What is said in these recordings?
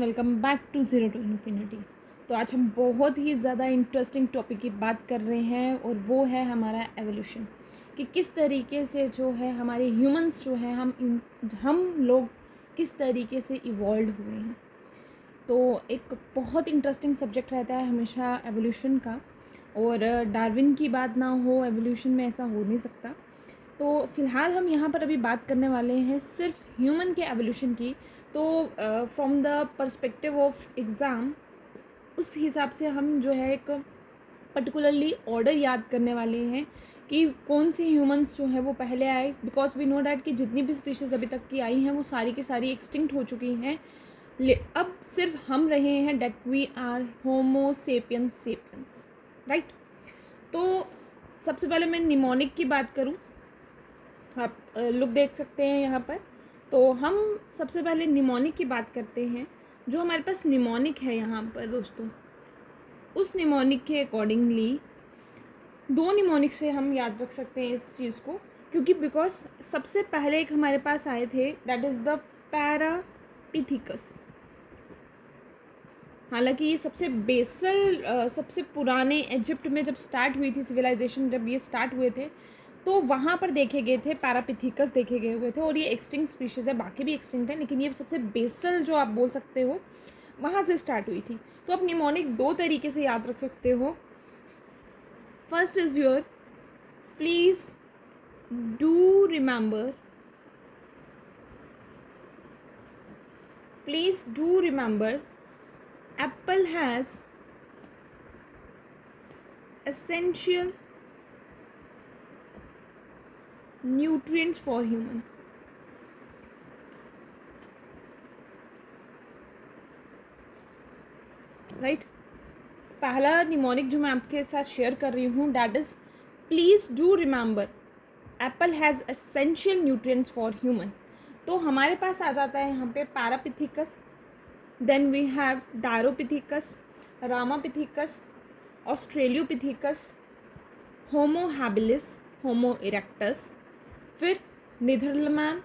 Welcome back to zero to infinity. तो आज हम बहुत ही ज़्यादा इंटरेस्टिंग टॉपिक की बात कर रहे हैं और वो है हमारा एवोल्यूशन, कि किस तरीके से जो है हमारे ह्यूमंस जो है हम लोग किस तरीके से इवॉल्व हुए हैं। तो एक बहुत इंटरेस्टिंग सब्जेक्ट रहता है हमेशा एवोल्यूशन का, और डार्विन की बात ना हो एवोल्यूशन में ऐसा हो नहीं सकता। तो फ़िलहाल हम यहाँ पर अभी बात करने वाले हैं सिर्फ ह्यूमन के एवोल्यूशन की। तो from the perspective of exam उस हिसाब से हम जो है एक पर्टिकुलरली ऑर्डर याद करने वाले हैं कि कौन सी ह्यूमंस जो है वो पहले आए, बिकॉज वी नो डैट कि जितनी भी स्पीशीज़ अभी तक की आई हैं वो सारी की सारी एक्सटिंक्ट हो चुकी हैं। अब सिर्फ हम रहे हैं that we are homo sapiens sapiens, right. तो सबसे पहले मैं निमोनिक की बात करूं, आप लुक देख सकते हैं यहाँ पर। तो हम सबसे पहले निमोनिक की बात करते हैं। जो हमारे पास निमोनिक है यहाँ पर दोस्तों, उस निमोनिक के अकॉर्डिंगली दो निमोनिक से हम याद रख सकते हैं इस चीज़ को, क्योंकि बिकॉज सबसे पहले एक हमारे पास आए थे दैट इज़ द पैरापिथिकस। हालांकि ये सबसे बेसल सबसे पुराने इजिप्ट में जब स्टार्ट हुई थी सिविलाइजेशन, जब ये स्टार्ट हुए थे तो वहाँ पर देखे गए थे पैरापिथिकस देखे गए हुए थे, और ये एक्सटिंक्ट स्पीशीज़ है, बाकी भी एक्सटिंक्ट है, लेकिन ये सबसे बेसल जो आप बोल सकते हो वहाँ से स्टार्ट हुई थी। तो आप निमोनिक दो तरीके से याद रख सकते हो। First is your please do remember apple has essential nutrients for human। Right. पहला निमोनिक जो मैं आपके साथ शेयर कर रही हूँ that is please do remember apple has essential nutrients for human. तो हमारे पास आ जाता है यहाँ पे Parapithecus, then we have Dryopithecus, Ramapithecus, Australopithecus, Homo habilis, Homo erectus, फिर नीदरलैंड।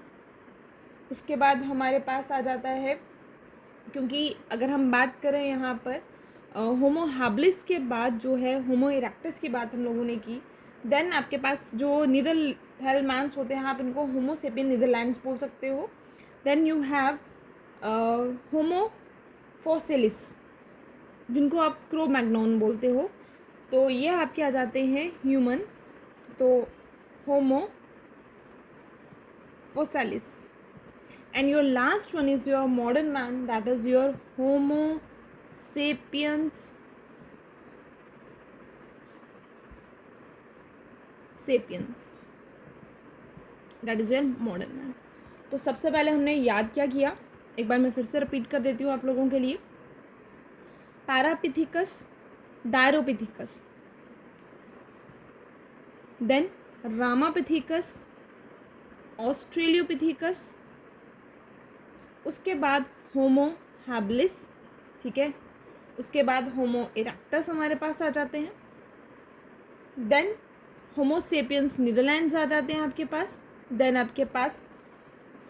उसके बाद हमारे पास आ जाता है, क्योंकि अगर हम बात करें यहाँ पर होमो हैबिलिस के बाद जो है होमो इरेक्टस की बात हम लोगों ने की, देन आपके पास जो नीदरलैंड्स होते हैं आप इनको होमो सेपियन नीदरलैंड्स बोल सकते हो। देन यू हैव होमो फॉसिलिस जिनको आप क्रो मैग्नॉन बोलते हो। तो ये आपके आ जाते हैं ह्यूमन, तो होमो fossilis, and your last one is your modern man, that is your homo sapiens that is your modern man। तो सबसे पहले हमने याद क्या किया, एक बार मैं फिर से रिपीट कर देती हूँ आप लोगों के लिए। पैरापिथिकस, डायरोपिथिकस, देन रामापिथिकस, ऑस्ट्रेलियोपिथिकस, उसके बाद होमो हैबिलिस, ठीक है, उसके बाद होमो इरेक्टस हमारे पास आ जाते हैं, देन होमो सेपियंस नीदरलैंड्स आ जाते हैं आपके पास, देन आपके पास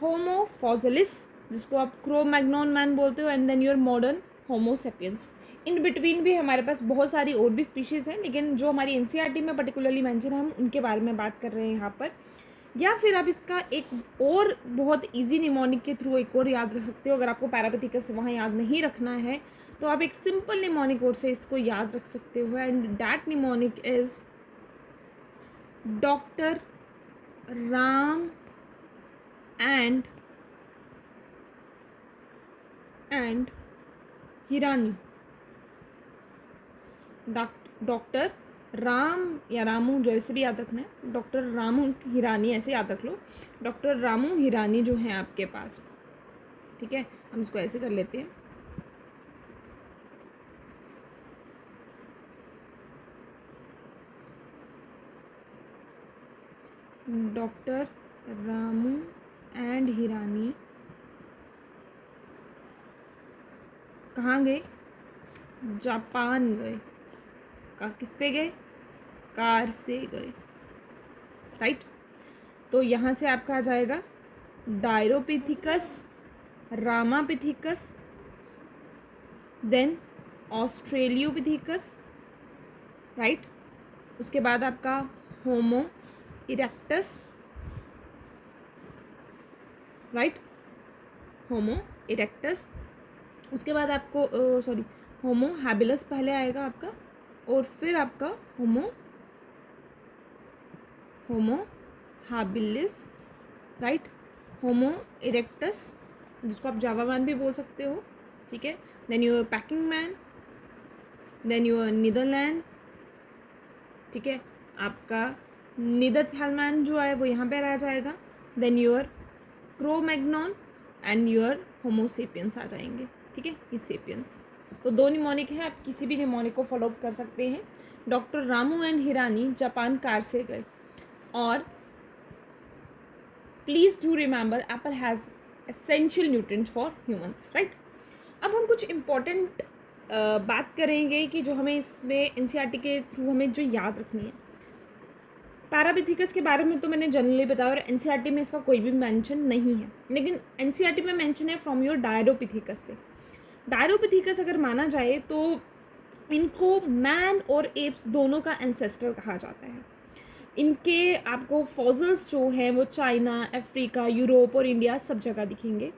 होमो फॉसिलिस जिसको आप क्रो मैग्नॉन मैन बोलते हो, and then your modern homo sapiens. In between भी हमारे पास बहुत सारी और भी स्पीशीज़ हैं, लेकिन जो हमारी एनसीईआरटी में पर्टिकुलरली मेंशन है हम उनके बारे में बात कर रहे हैं यहाँ पर। या फिर आप इसका एक और बहुत इजी निमोनिक के थ्रू एक और याद रख सकते हो। अगर आपको पैरापिथिकस वहाँ याद नहीं रखना है तो आप एक सिंपल निमोनिक और से इसको याद रख सकते हो, and that mnemonic is doctor Ram and Hirani. Doctor Ram या रामू जैसे भी याद रखना है, डॉक्टर रामू हिरानी ऐसे याद रख लो। डॉक्टर रामू हिरानी जो हैं आपके पास, ठीक है, हम इसको ऐसे कर लेते हैं। डॉक्टर रामू एंड हिरानी कहाँ गए? जापान गए। किस पे गए? कार से गए, राइट। तो यहाँ से आपका आ जाएगा डायरोपिथिकस, रामापिथिकस, देन ऑस्ट्रेलियोपिथेकस, राइट। उसके बाद आपका होमो इरेक्टस, राइट, होमो इरेक्टस। उसके बाद आपको सॉरी होमो हैबिलस पहले आएगा आपका, और फिर आपका होमो हैबिलिस, राइट, होमो इरेक्टस, जिसको आप जावा मैन भी बोल सकते हो, ठीक है। Then your Peking man, then your Neanderthal, ठीक है। आपका नीदरथैलमैन जो है वो यहाँ पर आ जाएगा। Then your Cro Magnon and your Homo sapiens आ जाएंगे, ठीक है, ये सेपियंस। तो 2 निमोनिक है, आप किसी भी निमोनिक को फॉलो अप कर सकते हैं। Doctor Ramu and Hirani Japan car से गए। और please do remember apple has essential nutrients for humans, right. अब हम कुछ इम्पॉर्टेंट बात करेंगे कि जो हमें इसमें एनसीईआरटी के थ्रू हमें जो याद रखनी है। पैरापिथिकस के बारे में तो मैंने जनरली बताया, और एनसीईआरटी में इसका कोई भी मेंशन नहीं है, लेकिन एनसीईआरटी में मेंशन है फ्रॉम योर डायरोपिथिकस से। डायरोपिथिकस अगर माना जाए तो इनको मैन और एप्स दोनों का एंसेस्टर कहा जाता है। इनके आपको फॉसिल्स जो हैं वो चाइना, अफ्रीका, यूरोप और इंडिया सब जगह दिखेंगे।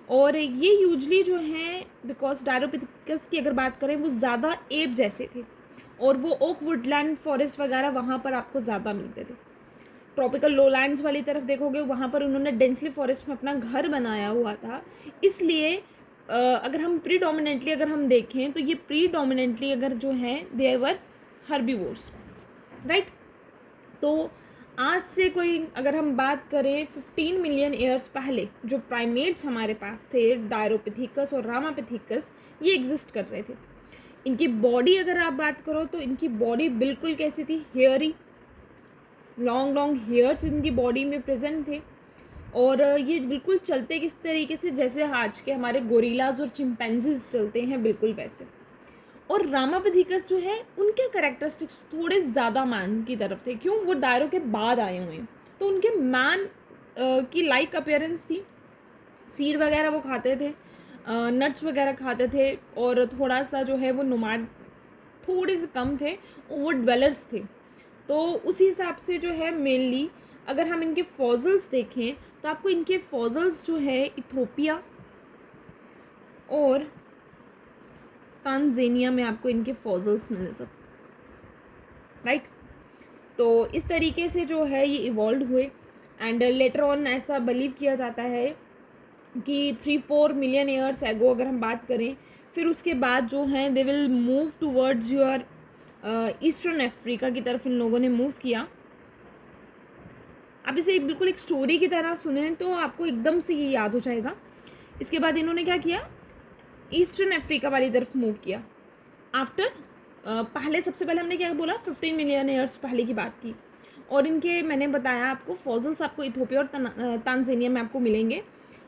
और ये यूजली जो हैं, बिकॉज डायरोपिथिकस की अगर बात करें वो ज़्यादा एप जैसे थे, और वो ओक वुडलैंड फॉरेस्ट वगैरह वहाँ पर आपको ज़्यादा मिलते थे। ट्रॉपिकल लोलैंड्स वाली तरफ देखोगे वहाँ पर उन्होंने डेंसली फॉरेस्ट में अपना घर बनाया हुआ था। इसलिए अगर हम प्रीडोमिनेंटली अगर हम देखें तो ये प्रीडोमिनेंटली अगर जो हैं दे वर हर्बीवोर्स, राइट। तो आज से कोई अगर हम बात करें 15 मिलियन ईयर्स पहले जो प्राइमेट्स हमारे पास थे, डायरोपिथिकस और रामापिथिकस, ये एग्जिस्ट कर रहे थे। इनकी बॉडी अगर आप बात करो तो इनकी बॉडी बिल्कुल कैसी थी, हेयरी, लॉन्ग लॉन्ग हेयर्स इनकी बॉडी में प्रेजेंट थे। और ये बिल्कुल चलते किस तरीके से, जैसे आज के हमारे गोरिल्लाज और चिंपैंजीज चलते हैं, बिल्कुल वैसे। और रामापिथिकस जो है उनके कैरेक्टरिस्टिक्स थोड़े ज़्यादा मैन की तरफ थे। क्यों? वो डायरो के बाद आए हुए हैं, तो उनके मैन की लाइक अपीयरेंस थी। सीड वगैरह वो खाते थे, नट्स वगैरह खाते थे, और थोड़ा सा जो है वो नोमैड थोड़े से कम थे, वो ड्वेलर्स थे। तो उस हिसाब से जो है मेनली अगर हम इनके फॉसिल्स देखें तो आपको इनके फॉसिल्स जो है इथोपिया और तांजानिया में आपको इनके फॉसिल्स मिल सकते, राइट। तो इस तरीके से जो है ये इवॉल्व हुए। एंड लेटर ऑन ऐसा बिलीव किया जाता है कि 3-4 मिलियन ईयर्स एगो अगर हम बात करें, फिर उसके बाद जो हैं they will move towards your eastern Africa की तरफ इन लोगों ने मूव किया। आप इसे बिल्कुल एक स्टोरी की तरह सुने तो आपको एकदम से ये याद हो जाएगा। इसके बाद इन्होंने क्या किया, ईस्टर्न अफ्रीका वाली तरफ मूव किया। आफ्टर पहले सबसे पहले हमने क्या बोला, 15 मिलियन ईयर्स पहले की बात की। और इनके मैंने बताया आपको फॉसिल्स आपको इथोपिया और तांजानिया में आपको मिलेंगे।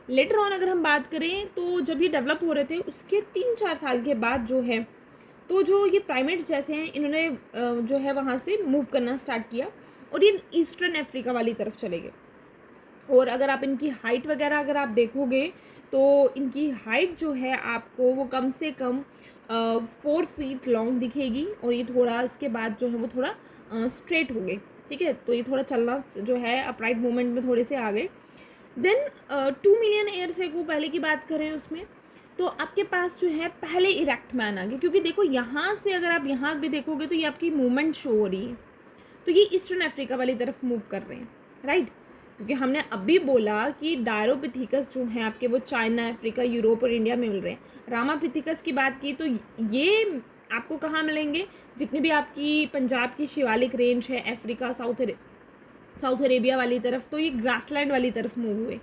लेटर ऑन अगर हम बात करें तो जब ये डेवलप हो रहे थे उसके 3-4 साल के बाद जो है, तो जो ये प्राइमेट्स जैसे हैं इन्होंने जो है वहाँ से मूव करना स्टार्ट किया और ये ईस्टर्न अफ्रीका वाली तरफ चले गए। और अगर आप इनकी हाइट वगैरह अगर आप देखोगे तो इनकी हाइट जो है आपको वो कम से कम 4 फीट लॉन्ग दिखेगी। और ये थोड़ा इसके बाद जो है वो थोड़ा स्ट्रेट हो गए, ठीक है। तो ये थोड़ा चलना जो है अपराइट मूवमेंट में थोड़े से आ गए। देन 2 मिलियन ईयर्स एगो पहले की बात करें उसमें, तो आपके पास जो है पहले इरेक्ट मैन आ गए। क्योंकि देखो यहाँ से अगर आप यहाँ भी देखोगे तो ये आपकी मूवमेंट शो हो रही है, तो ये ईस्टर्न अफ्रीका वाली तरफ मूव कर रहे हैं, राइट। क्योंकि हमने अभी बोला कि डायरोपिथिकस जो हैं आपके वो चाइना, अफ्रीका, यूरोप और इंडिया में मिल रहे हैं। रामापिथिकस की बात की तो ये आपको कहाँ मिलेंगे, जितनी भी आपकी पंजाब की शिवालिक रेंज है, अफ्रीका, साउथ अरेबिया वाली तरफ, तो ये ग्रासलैंड वाली तरफ मूव हुए।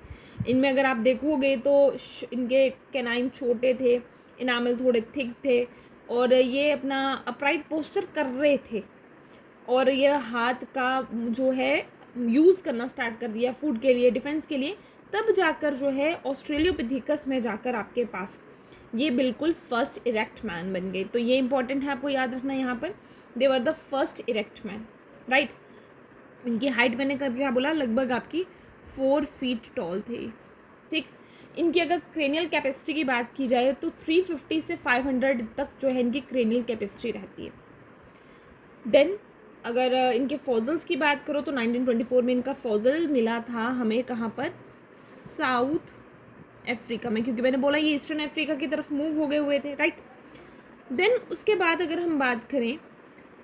इनमें अगर आप देखोगे तो इनके कैनाइन छोटे थे, इनामल थोड़े थिक थे, और ये अपना अपराइट पोस्चर कर रहे थे, और ये हाथ का जो है यूज़ करना स्टार्ट कर दिया फूड के लिए, डिफेंस के लिए। तब जाकर जो है ऑस्ट्रेलियोपिथिकस में जाकर आपके पास ये बिल्कुल फर्स्ट इरेक्ट मैन बन गए। तो ये इंपॉर्टेंट है आपको याद रखना यहाँ पर, they were the first erect man, right. इनकी हाइट मैंने कभी क्या बोला, लगभग आपकी 4 फीट टॉल थे, ठीक। इनकी अगर क्रेनियल कैपेसिटी की बात की जाए तो 350 से 500 तक जो है इनकी क्रेनियल कैपेसिटी रहती है। देन अगर इनके फॉजल्स की बात करो तो 1924 में इनका फॉजल मिला था हमें, कहाँ पर, साउथ अफ्रीका में, क्योंकि मैंने बोला ये ईस्टर्न अफ्रीका की तरफ मूव हो गए हुए थे, राइट। देन उसके बाद अगर हम बात करें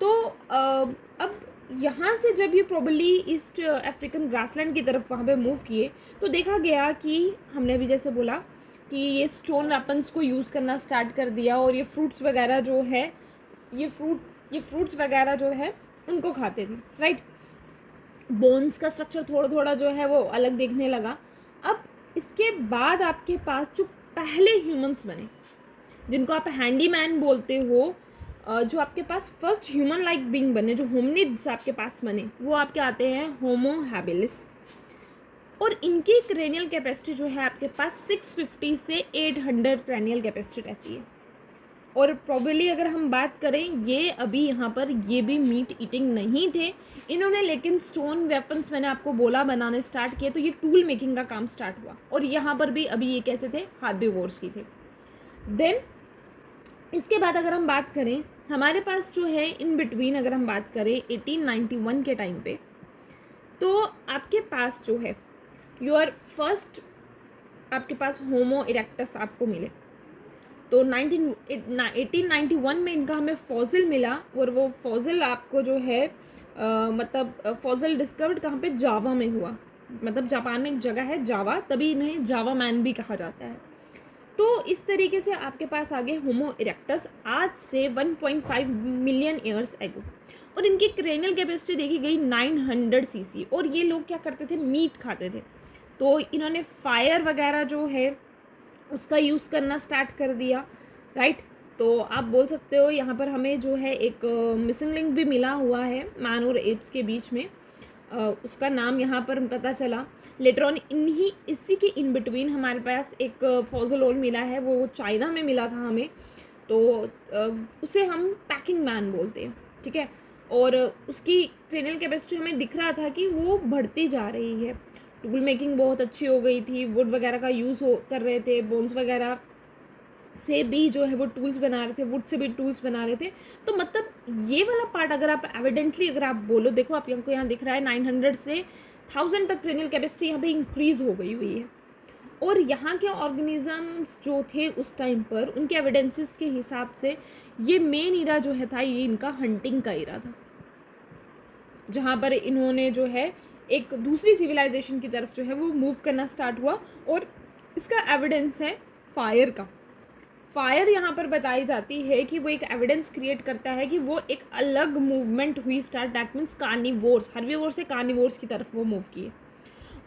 तो अब यहाँ से जब ये प्रॉबली ईस्ट अफ्रीकन ग्रासलैंड की तरफ वहाँ पे मूव किए तो देखा गया कि हमने अभी जैसे बोला कि ये स्टोन वेपन्स को यूज़ करना स्टार्ट कर दिया, और ये फ्रूट्स वगैरह जो है ये फ्रूट्स वगैरह जो है उनको खाते थे, राइट। बोन्स का स्ट्रक्चर थोड़ा थोड़ा जो है वो अलग देखने लगा। अब इसके बाद आपके पास जो पहले ह्यूमंस बने, जिनको आप हैंडीमैन बोलते हो, जो आपके पास फर्स्ट ह्यूमन लाइक बीइंग बने, जो होमिनिड्स आपके पास बने, वो आपके आते हैं होमो हैबिलिस। और इनकी क्रेनियल कैपेसिटी जो है आपके पास 650 से 800 क्रेनियल कैपेसिटी रहती है। और प्रॉबली अगर हम बात करें, ये अभी यहाँ पर ये भी मीट ईटिंग नहीं थे इन्होंने, लेकिन स्टोन वेपन्स मैंने आपको बोला बनाने स्टार्ट किए तो ये टूल मेकिंग का काम स्टार्ट हुआ। और यहाँ पर भी अभी ये कैसे थे, हार्बिवोर्स ही थे। देन इसके बाद अगर हम बात करें, हमारे पास जो है इन बिटवीन अगर हम बात करें 1891 के टाइम पे, तो आपके पास जो है योर फर्स्ट आपके पास होमो इरेक्टस आपको मिले। तो 1891 में इनका हमें फॉसिल मिला, और वो फॉसिल आपको जो है मतलब फॉसिल डिस्कवर्ड कहाँ पे, जावा में हुआ। मतलब जापान में एक जगह है जावा, तभी इन्हें जावा मैन भी कहा जाता है। तो इस तरीके से आपके पास आ गए होमो इरेक्टस आज से 1.5 मिलियन ईयर्स एगो। और इनकी क्रेनियल कैपेसिटी देखी गई 900 सीसी। और ये लोग क्या करते थे, मीट खाते थे। तो इन्होंने फायर वगैरह जो है उसका यूज़ करना स्टार्ट कर दिया, राइट। तो आप बोल सकते हो यहाँ पर हमें जो है एक मिसिंग लिंक भी मिला हुआ है मैन और एप्स के बीच में, उसका नाम यहाँ पर पता चला लेटर ऑन। इसी के इन बिटवीन हमारे पास एक फॉसिल और मिला है, वो चाइना में मिला था हमें। तो उसे हम पैकिंग मैन बोलते हैं, ठीक है। और उसकी क्रेनियल कैपेसिटी हमें दिख रहा था कि वो बढ़ती जा रही है। टूल मेकिंग बहुत अच्छी हो गई थी, वुड वगैरह का यूज़ कर रहे थे, बोन्स वगैरह से भी जो है वो टूल्स बना रहे थे, वुड से भी टूल्स बना रहे थे। तो मतलब ये वाला पार्ट अगर आप एविडेंटली अगर आप बोलो, देखो आप को यहाँ दिख रहा है 900 से 1000 तक क्रेनियल कैपेसिटी यहाँ पे इंक्रीज हो गई हुई है। और यहाँ के ऑर्गेनिजम्स जो थे उस टाइम पर, उनके एविडेंसेस के हिसाब से ये मेन इरा जो है था, ये इनका हंटिंग का इरा था, जहाँ पर इन्होंने जो है एक दूसरी सिविलाइजेशन की तरफ जो है वो मूव करना स्टार्ट हुआ। और इसका एविडेंस है फायर का। फायर यहाँ पर बताई जाती है कि वो एक एविडेंस क्रिएट करता है कि वो एक अलग मूवमेंट हुई start, that means carnivores, herbivores से कार्निवोर्स की तरफ वो मूव किए।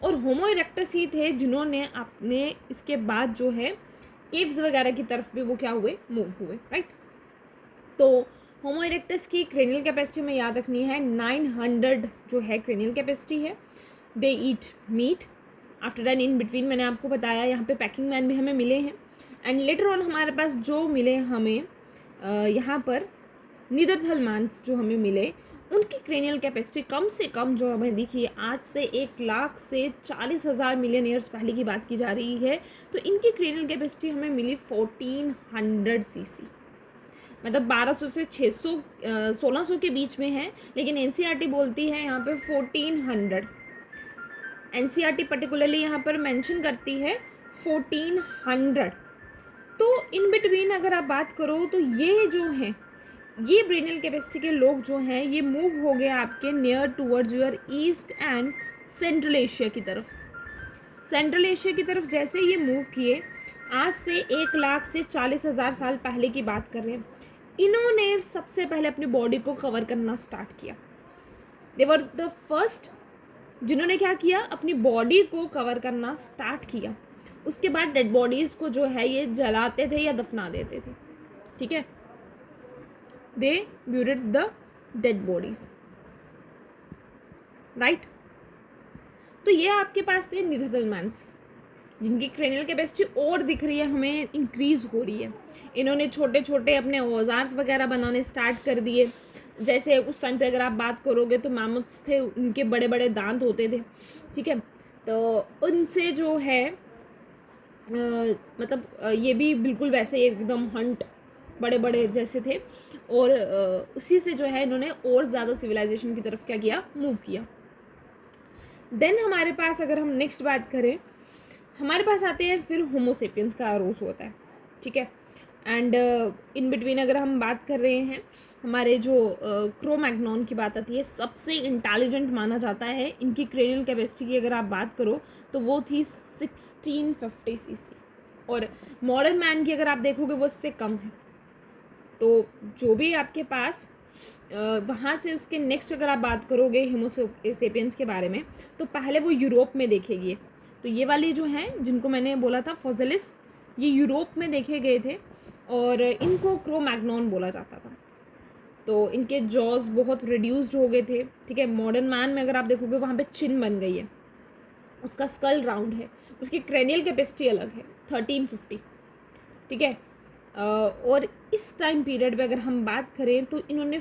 और होमो इरेक्टस ही थे जिन्होंने अपने इसके बाद जो है केव्स वगैरह की तरफ भी वो क्या हुए, मूव हुए, राइट। तो होमो इरेक्टस की क्रेनियल कैपेसिटी में याद रखनी है 900 जो है क्रेनियल कैपेसिटी है। They eat meat. After that in between मैंने आपको बताया यहाँ पे पैकिंग मैन भी हमें मिले हैं। एंड लेटर ऑन हमारे पास जो मिले हमें यहाँ पर नीदरथल मैन्स जो हमें मिले, उनकी क्रेनियल कैपेसिटी कम से कम जो हमें दिखी है, आज से 1 लाख से 40,000 मिलियन ईयर्स पहले की बात की जा रही है। तो इनकी क्रेनियल कैपेसिटी हमें मिली 1400 सीसी, मतलब 1200 से 600 1600 के बीच में है, लेकिन एनसीईआरटी बोलती है यहाँ पे 1400। एनसीईआरटी पर्टिकुलरली यहाँ पर मेंशन करती है 1400। तो इन बिटवीन अगर आप बात करो तो ये जो हैं, ये ब्रेनियल कैपेसिटी के लोग जो हैं, ये मूव हो गए आपके near towards your east and central Asia की तरफ। सेंट्रल एशिया की तरफ जैसे ये मूव किए, आज से 1 लाख से 40,000 साल पहले की बात कर रहे हैं, इन्होंने सबसे पहले अपनी बॉडी को कवर करना स्टार्ट किया। दे वर द फर्स्ट जिन्होंने क्या किया, अपनी बॉडी को कवर करना स्टार्ट किया। उसके बाद डेड बॉडीज़ को जो है ये जलाते थे या दफना देते थे, ठीक है। They buried the dead bodies, right. तो ये आपके पास थे नीदरथल मैन्स, जिनकी क्रेनियल कैपेसिटी और दिख रही है हमें इंक्रीज हो रही है। इन्होंने छोटे छोटे अपने औजार्स वगैरह बनाने स्टार्ट कर दिए। जैसे उस टाइम पे अगर आप बात करोगे तो मैमथ्स थे, उनके बड़े बड़े दांत होते थे, ठीक है। तो उनसे जो है मतलब ये भी बिल्कुल वैसे एकदम हंट बड़े बड़े जैसे थे, और उसी से जो है इन्होंने और ज़्यादा सिविलाइजेशन की तरफ क्या किया, मूव किया। देन हमारे पास अगर हम नेक्स्ट बात करें, हमारे पास आते हैं फिर होमोसेपियंस का अरोज होता है, ठीक है। एंड इन बिटवीन अगर हम बात कर रहे हैं, हमारे जो क्रो-मैग्नोन की बात आती है, सबसे इंटेलिजेंट माना जाता है। इनकी क्रेनियल कैपेसिटी की अगर आप बात करो तो वो थी 1650 सीसी, और मॉडर्न मैन की अगर आप देखोगे वो इससे कम है। तो जो भी आपके पास वहाँ से उसके नेक्स्ट अगर आप बात करोगे होमोसेपियंस के बारे में, तो पहले वो यूरोप में देखे गए। तो ये वाले जो हैं जिनको मैंने बोला था फॉसिलिस, ये यूरोप में देखे गए थे, और इनको क्रो-मैग्नोन बोला जाता था। तो इनके जॉज बहुत रिड्यूस्ड हो गए थे, ठीक है। मॉडर्न मैन में अगर आप देखोगे वहाँ पे चिन बन गई है, उसका स्कल राउंड है, उसकी क्रेनियल कैपेसिटी अलग है 1350, ठीक है। और इस टाइम पीरियड पे अगर हम बात करें तो इन्होंने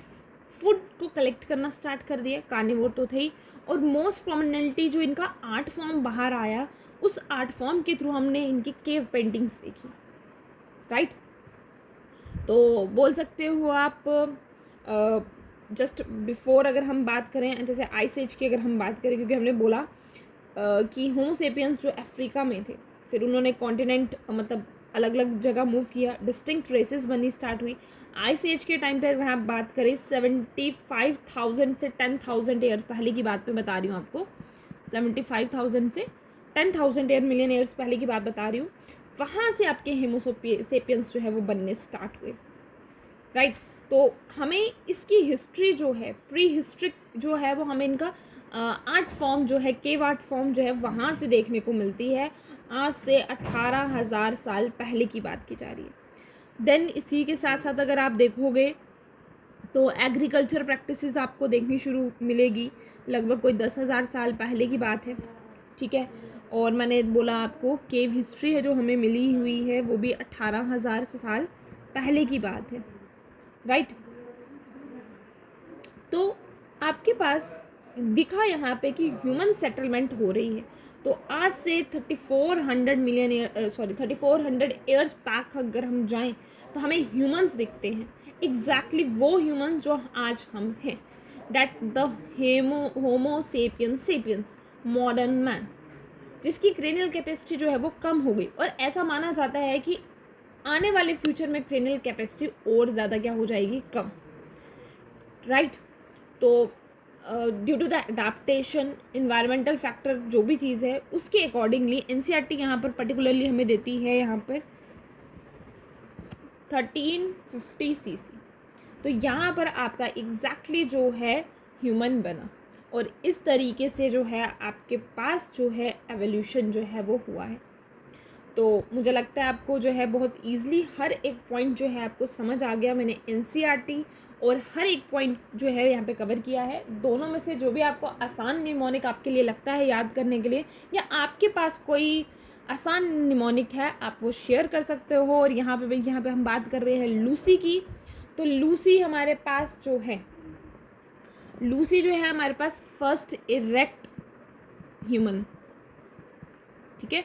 फूड को कलेक्ट करना स्टार्ट कर दिया, कार्निवोर तो थे ही, और मोस्ट प्रोमिनेंटली जो इनका आर्ट फॉर्म बाहर आया, उस आर्ट फॉर्म के थ्रू हमने इनकी केव पेंटिंग्स देखी, राइट। तो बोल सकते हो आप जस्ट बिफोर अगर हम बात करें, जैसे आइस एज की अगर हम बात करें, क्योंकि हमने बोला कि होमोसेपियंस जो अफ्रीका में थे, फिर उन्होंने कॉन्टिनेंट मतलब अलग अलग जगह मूव किया, डिस्टिंक्ट रेसेस बननी स्टार्ट हुई। आइस एज के टाइम पे अगर आप बात करें 75,000 से 10,000 ईयर्स पहले की बात मैं बता रही हूँ आपको, 75,000 से 10,000 ईयर मिलियन ईयर्स पहले की बात बता रही हूँ। वहाँ से आपके होमोसेपियंस जो है वो बनने स्टार्ट हुए, राइट। तो हमें इसकी हिस्ट्री जो है, प्री हिस्ट्रिक जो है, वो हमें इनका आर्ट फॉर्म जो है, केव आर्ट फॉर्म जो है, वहाँ से देखने को मिलती है। आज से 18,000 साल पहले की बात की जा रही है। देन इसी के साथ साथ अगर आप देखोगे तो एग्रीकल्चर प्रैक्टिसेस आपको देखनी शुरू मिलेगी, लगभग कोई 10,000 साल पहले की बात है, ठीक है। और मैंने बोला आपको केव हिस्ट्री है जो हमें मिली हुई है, वो भी 18,000 साल पहले की बात है, राइट। तो आपके पास दिखा यहाँ पे कि ह्यूमन सेटलमेंट हो रही है। तो आज से 3400 मिलियन ईयर 3400 ईयर्स बैक अगर हम जाएं तो हमें ह्यूमंस दिखते हैं, एग्जैक्टली वो ह्यूमंस जो आज हम हैं, that the homo sapiens modern man, जिसकी क्रेनियल कैपेसिटी जो है वो कम हो गई। और ऐसा माना जाता है कि आने वाले फ्यूचर में क्रेनियल कैपेसिटी और ज़्यादा क्या हो जाएगी, कम, राइट। तो due to the adaptation, environmental factor जो भी चीज़ है, उसके अकॉर्डिंगली एनसीईआरटी यहाँ पर पर्टिकुलरली हमें देती है यहाँ पर 1350 सीसी। तो यहाँ पर आपका एग्जैक्टली जो है ह्यूमन बना, और इस तरीके से जो है आपके पास जो है एवोल्यूशन जो है वो हुआ है। तो मुझे लगता है आपको जो है बहुत ईजिली हर एक पॉइंट जो है आपको समझ आ गया। मैंने एनसीईआरटी और हर एक पॉइंट जो है यहाँ पे कवर किया है। दोनों में से जो भी आपको आसान निमोनिक आपके लिए लगता है याद करने के लिए, या आपके पास कोई आसान निमोनिक है, आप वो शेयर कर सकते हो। और यहाँ पे हम बात कर रहे हैं लूसी की। तो लूसी हमारे पास जो है, लूसी जो है हमारे पास फर्स्ट इरेक्ट ह्यूमन, ठीक है।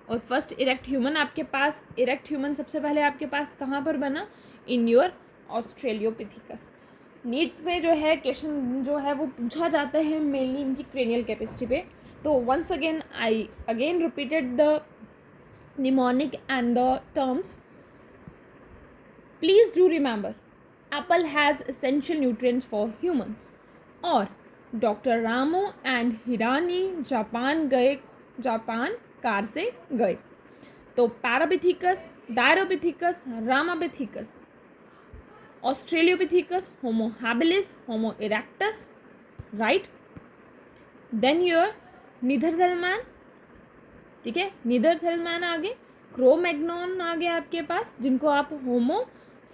और फर्स्ट इरेक्ट ह्यूमन आपके पास, इरेक्ट ह्यूमन सबसे पहले आपके पास कहाँ पर बना, इन योर ऑस्ट्रेलियोपिथिकस। नीट में जो है क्वेश्चन जो है वो पूछा जाता है मेनली इनकी क्रेनियल कैपेसिटी पे। तो once again I again repeated the mnemonic and the terms. Please do remember, apple has essential nutrients for humans. और doctor Ramo and Hirani Japan car से गए। तो Parapithecus, Dryopithecus, Ramapithecus, Australopithecus, Homo habilis, Homo erectus, right. Then your Neanderthal man, ठीक है, नीदरथैलमैन आगे, क्रो-मैग्नोन आ गया आपके पास, जिनको आप होमो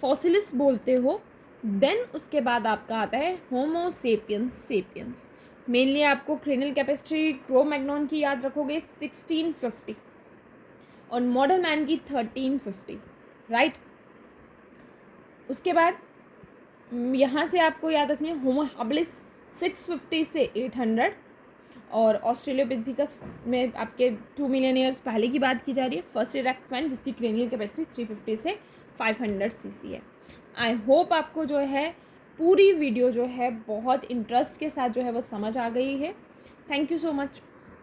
फॉसिलिस बोलते हो। देन उसके बाद आपका आता है होमो सेपियंस। मेनली आपको क्रेनियल कैपेसिटी क्रो-मैग्नोन की याद रखोगे 1650, और मॉडर्न मैन की 1350, राइट। उसके बाद यहाँ से आपको याद रखनी है होमो हैबिलिस 650 से 800, और ऑस्ट्रेलियोपिथेकस में आपके 2 मिलियन ईयर्स पहले की बात की जा रही है। फर्स्ट इरेक्ट मैन जिसकी क्रेनियल कैपेसिटी 350 से 500 सीसी है। आई होप आपको जो है पूरी वीडियो जो है बहुत इंटरेस्ट के साथ जो है वो समझ आ गई है। Thank you so much.